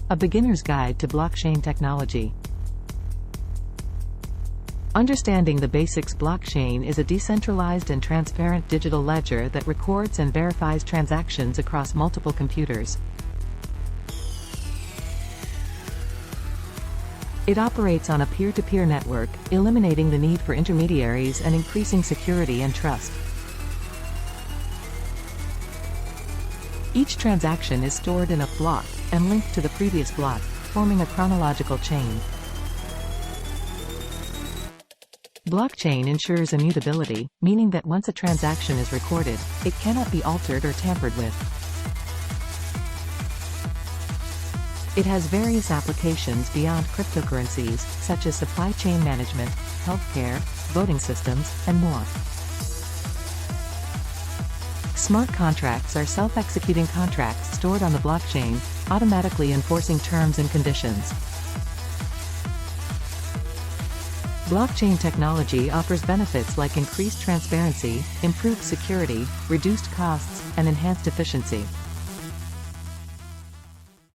A beginner's guide to blockchain technology. Understanding the basics. Blockchain is a decentralized and transparent digital ledger that records and verifies transactions across multiple computers. It operates on a peer-to-peer network, eliminating the need for intermediaries and increasing security and trust. Each transaction is stored in a block and linked to the previous block, forming a chronological chain. Blockchain ensures immutability, meaning that once a transaction is recorded, it cannot be altered or tampered with. It has various applications beyond cryptocurrencies, such as supply chain management, healthcare, voting systems, and more. Smart contracts are self-executing contracts stored on the blockchain, automatically enforcing terms and conditions. Blockchain technology offers benefits like increased transparency, improved security, reduced costs, and enhanced efficiency.